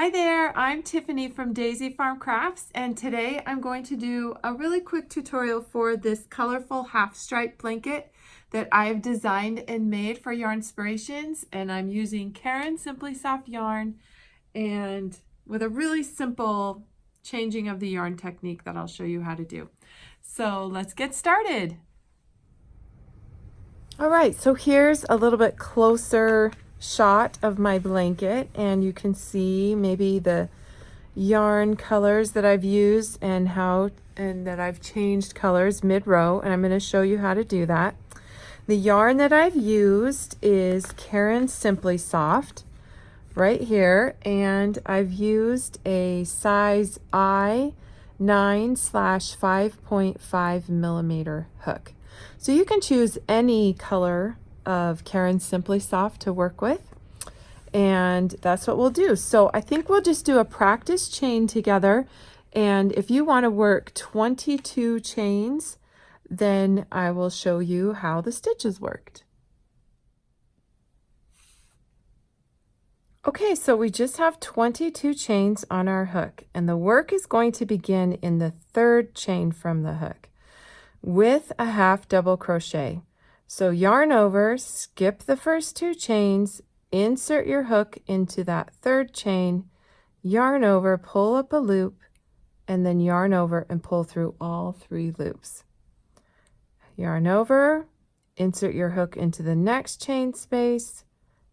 Hi there, I'm Tiffany from Daisy Farm Crafts, and today I'm going to do a really quick tutorial for this colorful half stripe blanket that I've designed and made for Yarnspirations, and I'm using Caron Simply Soft yarn and with a really simple changing of the yarn technique that I'll show you how to do. So let's get started. All right, so here's a little bit closer shot of my blanket, and you can see maybe the yarn colors that I've used and that I've changed colors mid-row, and I'm going to show you how to do that. The yarn that I've used is Caron Simply Soft right here, and I've used a size I 9/5.5 millimeter hook. So you can choose any color of Caron Simply Soft to work with, and that's what we'll do. So I think we'll just do a practice chain together, and if you want to work 22 chains, then I will show you how the stitches worked. Okay, so we just have 22 chains on our hook, and the work is going to begin in the third chain from the hook with a half double crochet. So yarn over, skip the first 2 chains, insert your hook into that third chain, yarn over, pull up a loop, and then yarn over and pull through all 3 loops. Yarn over, insert your hook into the next chain space,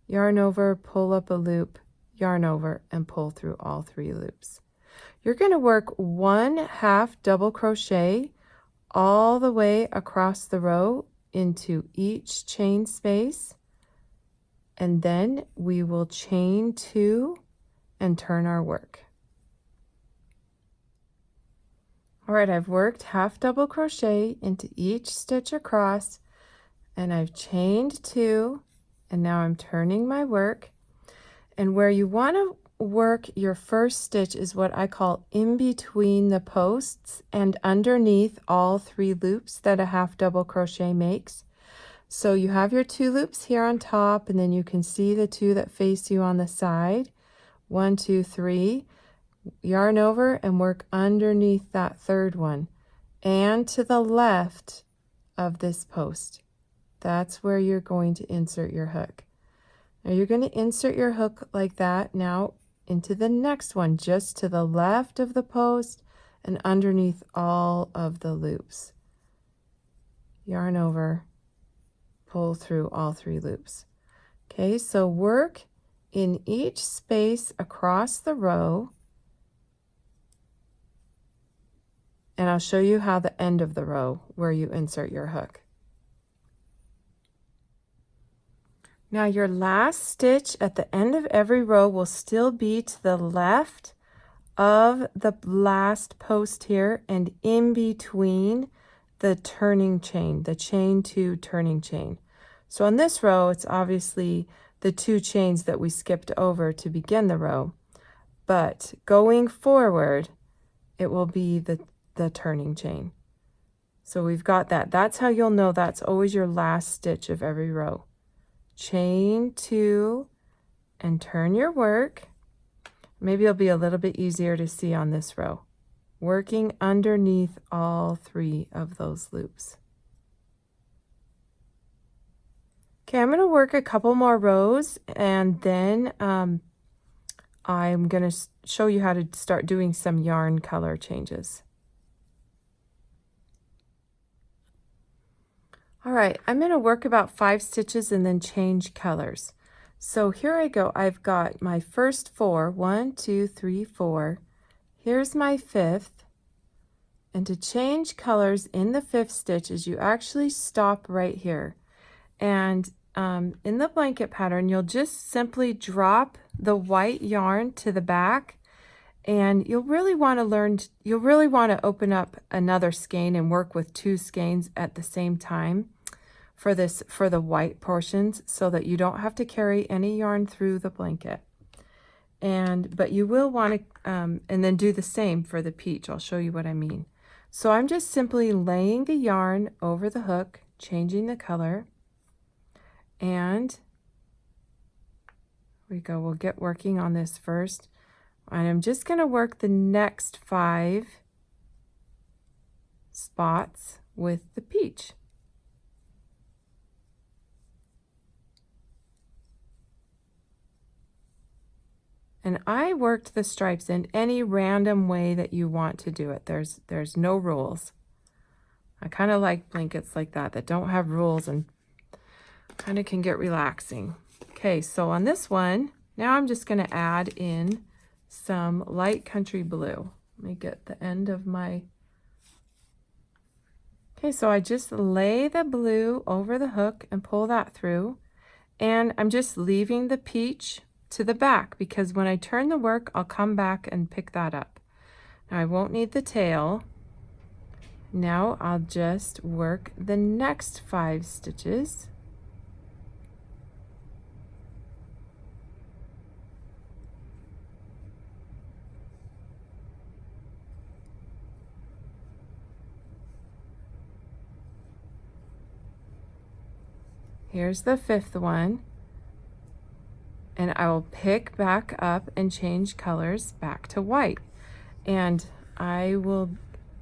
yarn over, pull up a loop, yarn over, and pull through all 3 loops. You're going to work 1 half double crochet all the way across the row into each chain space, and then we will chain 2 and turn our work. All right, I've worked half double crochet into each stitch across, and I've chained 2, and now I'm turning my work. And where you want to work your first stitch is what I call in between the posts and underneath all 3 loops that a half double crochet makes. So you have your 2 loops here on top, and then you can see the 2 that face you on the side. 1, 2, 3. Yarn over and work underneath that third one and to the left of this post. That's where you're going to insert your hook. Now you're going to insert your hook like that now into the next one, just to the left of the post and underneath all of the loops. Yarn over, pull through all 3 loops. Okay, so work in each space across the row, and I'll show you how the end of the row where you insert your hook. Now your last stitch at the end of every row will still be to the left of the last post here and in between the turning chain, the chain 2 turning chain. So on this row, it's obviously the 2 chains that we skipped over to begin the row, but going forward, it will be the turning chain. So we've got that. That's how you'll know that's always your last stitch of every row. Chain 2 and turn your work. Maybe it'll be a little bit easier to see on this row. Working underneath all 3 of those loops. Okay, I'm going to work a couple more rows, and then I'm going to show you how to start doing some yarn color changes. All right, I'm going to work about 5 stitches and then change colors. So here I go. I've got my first 4, 1, 2, 3, 4. Here's my 5th. And to change colors in the 5th stitch is you actually stop right here. And in the blanket pattern, you'll just simply drop the white yarn to the back, and you'll really want to open up another skein and work with 2 skeins at the same time for the white portions, so that you don't have to carry any yarn through the blanket. But you will want to and then do the same for the peach. I'll show you what I mean. So I'm just simply laying the yarn over the hook, changing the color, and we go. We'll get working on this first. And I'm just going to work the next 5 spots with the peach. And I worked the stripes in any random way that you want to do it. There's no rules. I kind of like blankets like that don't have rules and kind of can get relaxing. Okay, so on this one, now I'm just going to add in some light country blue. Let me get the end of my... Okay, so I just lay the blue over the hook and pull that through. And I'm just leaving the peach to the back because when I turn the work, I'll come back and pick that up. Now I won't need the tail. Now I'll just work the next 5 stitches. Here's the 5th one. And I will pick back up and change colors back to white. And I will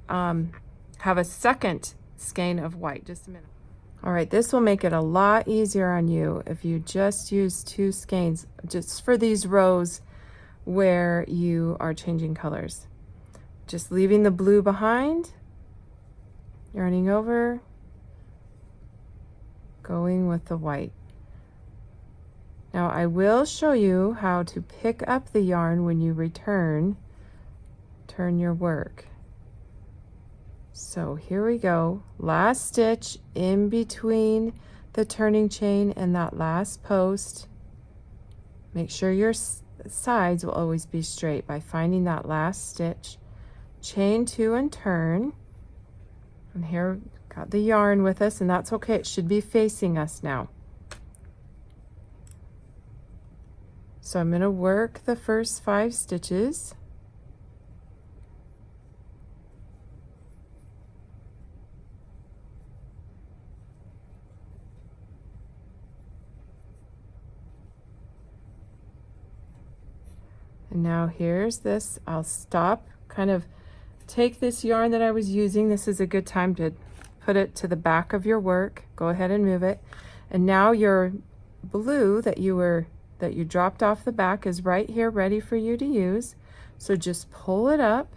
have a second skein of white. Just a minute. All right, this will make it a lot easier on you if you just use 2 skeins just for these rows where you are changing colors. Just leaving the blue behind, yarning over, going with the white. Now I will show you how to pick up the yarn when you turn your work. So here we go, last stitch in between the turning chain and that last post. Make sure your sides will always be straight by finding that last stitch. Chain 2 and turn. And here, got the yarn with us, and that's okay, it should be facing us now. So I'm going to work the first 5 stitches. And now here's this, I'll stop, kind of take this yarn that I was using. This is a good time to put it to the back of your work. Go ahead and move it. And now your blue that you dropped off the back is right here ready for you to use. So just pull it up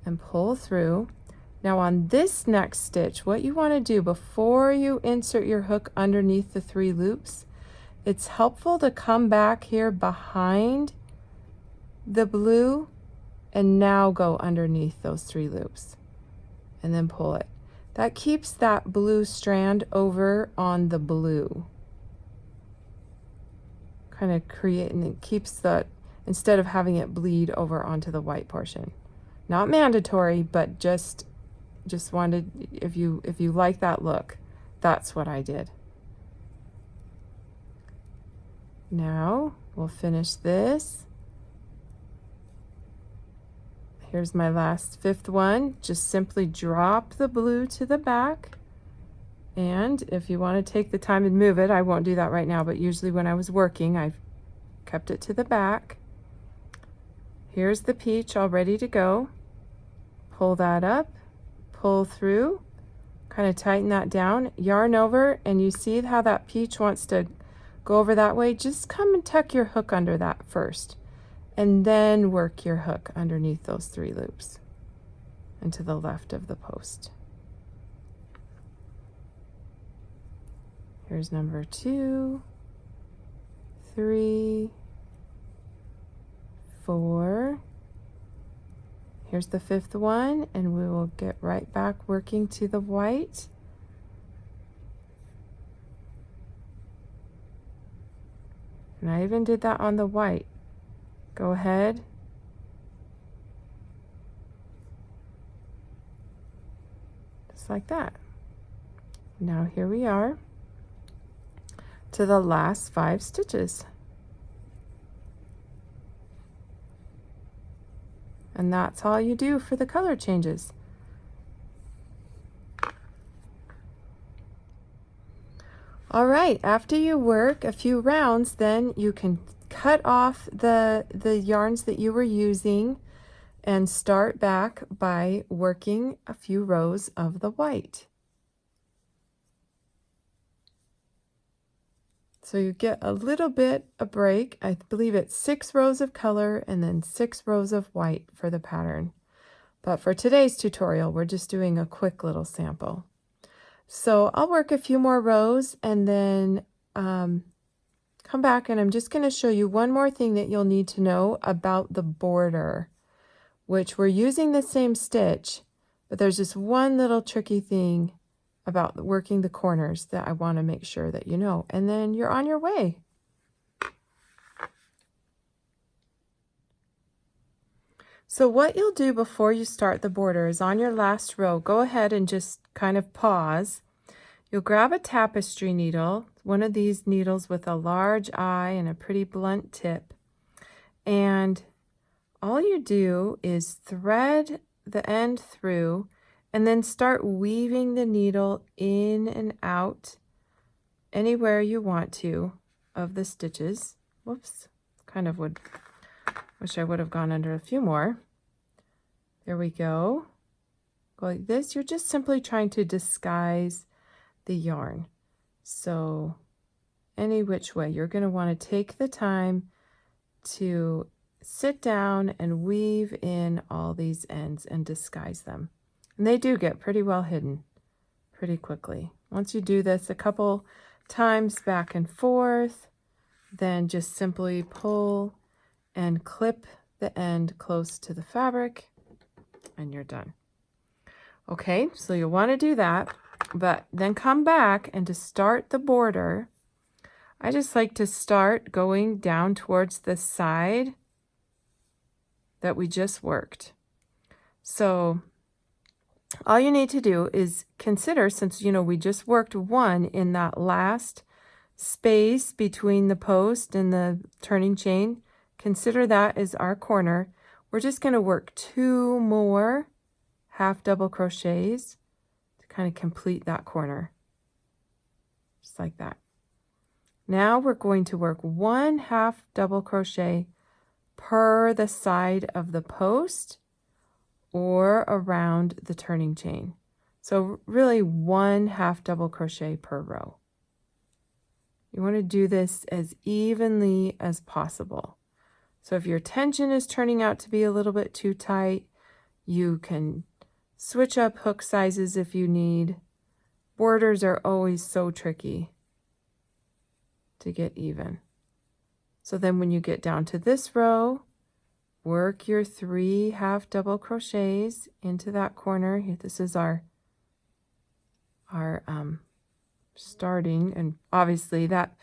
and pull through. Now on this next stitch, what you want to do before you insert your hook underneath the 3 loops, it's helpful to come back here behind the blue and now go underneath those 3 loops and then pull it. That keeps that blue strand over on the blue. Kind of creating, it keeps the, instead of having it bleed over onto the white portion. Not mandatory, but just wanted, if you like that look, that's what I did. Now we'll finish this. Here's my last 5th one. Just simply drop the blue to the back. And if you want to take the time and move it, I won't do that right now, but usually when I was working, I've kept it to the back. Here's the peach all ready to go. Pull that up, pull through, kind of tighten that down, yarn over, and you see how that peach wants to go over that way? Just come and tuck your hook under that first, and then work your hook underneath those 3 loops and to the left of the post. Here's number 2, 3, 4. Here's the 5th one, and we will get right back working to the white. And I even did that on the white. Go ahead. Just like that. Now here we are to the last 5 stitches. And that's all you do for the color changes. All right, after you work a few rounds, then you can cut off the yarns that you were using and start back by working a few rows of the white. So you get a little bit a break. I believe it's 6 rows of color and then 6 rows of white for the pattern. But for today's tutorial, we're just doing a quick little sample. So I'll work a few more rows and then come back, and I'm just going to show you one more thing that you'll need to know about the border, which we're using the same stitch, but there's just one little tricky thing about working the corners that I want to make sure that you know, and then you're on your way. So what you'll do before you start the border is on your last row, go ahead and just kind of pause. You'll grab a tapestry needle, one of these needles with a large eye and a pretty blunt tip, and all you do is thread the end through and then start weaving the needle in and out anywhere you want to of the stitches. Whoops, kind of wish I would have gone under a few more. There we go. Go like this. You're just simply trying to disguise the yarn. So any which way, you're going to want to take the time to sit down and weave in all these ends and disguise them. And they do get pretty well hidden pretty quickly. Once you do this a couple times back and forth, then just simply pull and clip the end close to the fabric and you're done. Okay, so you'll want to do that, but then come back, and to start the border, I just like to start going down towards the side that we just worked. So all you need to do is consider, since we just worked one in that last space between the post and the turning chain, consider that as our corner. We're just going to work 2 more half double crochets to kind of complete that corner, just like that. Now we're going to work 1 half double crochet per the side of the post or around the turning chain. So really 1 half double crochet per row. You want to do this as evenly as possible. So if your tension is turning out to be a little bit too tight, you can switch up hook sizes if you need. Borders are always so tricky to get even. So then when you get down to this row, work your 3 half double crochets into that corner. This is our starting, and obviously that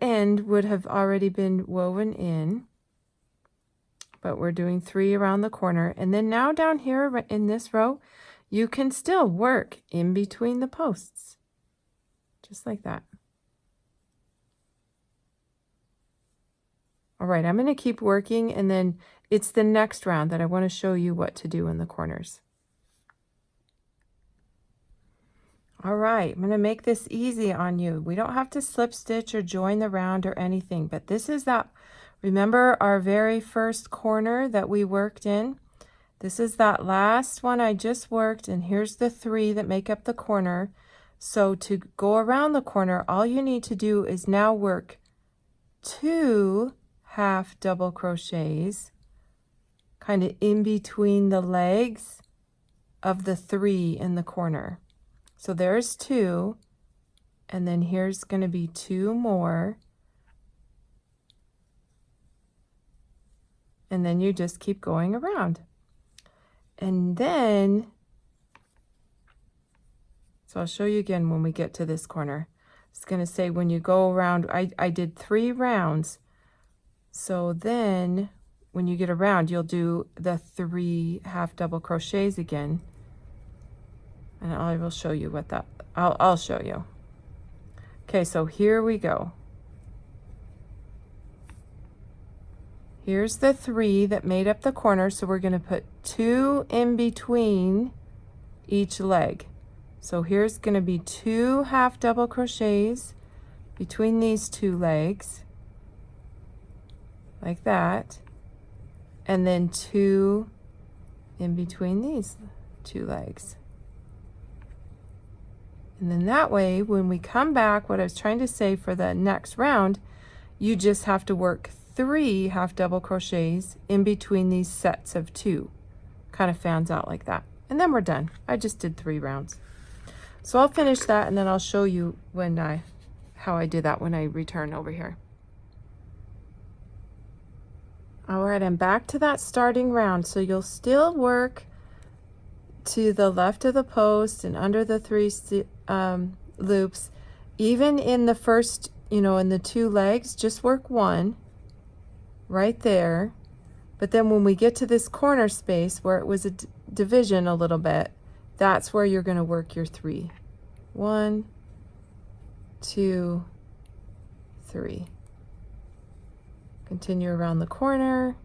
end would have already been woven in, but we're doing 3 around the corner. And then now down here in this row, you can still work in between the posts, just like that. All right, I'm going to keep working, and then it's the next round that I want to show you what to do in the corners. All right, I'm going to make this easy on you. We don't have to slip stitch or join the round or anything, but this is that, remember our very first corner that we worked in? This is that last one I just worked, and here's the 3 that make up the corner. So to go around the corner, all you need to do is now work 2 half double crochets kind of in between the legs of the 3 in the corner. So there's 2, and then here's going to be 2 more, and then you just keep going around. And then, so I'll show you again when we get to this corner. It's going to say when you go around, I did 3 rounds. So then when you get around, you'll do the 3 half double crochets again. And I will show you what that, I'll show you. Okay, so here we go. Here's the 3 that made up the corner. So we're going to put 2 in between each leg. So here's going to be 2 half double crochets between these 2 legs. like that, and then 2 in between these 2 legs. And then that way, when we come back, what I was trying to say for the next round, you just have to work 3 half double crochets in between these sets of 2. Kind of fans out like that. And then we're done. I just did 3 rounds. So I'll finish that and then I'll show you how I do that when I return over here. All right, I'm back to that starting round. So you'll still work to the left of the post and under the 3 loops. Even in the first, in the 2 legs, just work 1 right there. But then when we get to this corner space where it was a division a little bit, that's where you're going to work your 3. 1, 2, 3. Continue around the corner.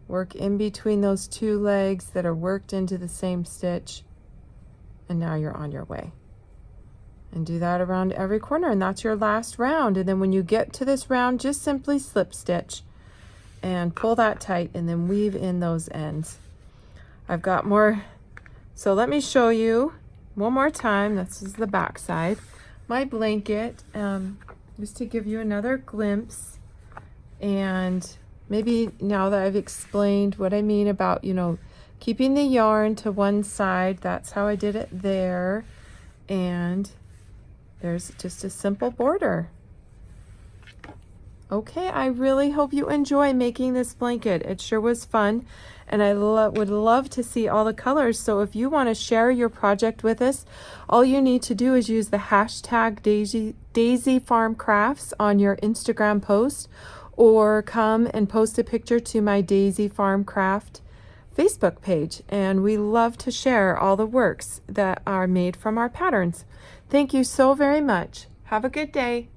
Work in between those 2 legs that are worked into the same stitch. And now you're on your way. And do that around every corner, and that's your last round. And then when you get to this round, just simply slip stitch and pull that tight and then weave in those ends. I've got more, so let me show you one more time. This is the back side. My blanket, just to give you another glimpse, and maybe now that I've explained what I mean about, keeping the yarn to one side, that's how I did it there. And there's just a simple border. Okay, I really hope you enjoy making this blanket. It sure was fun, and I would love to see all the colors. So if you want to share your project with us, all you need to do is use the hashtag Daisy Farm Crafts on your Instagram post, or come and post a picture to my Daisy Farm Craft Facebook page. And we love to share all the works that are made from our patterns. Thank you so very much. Have a good day.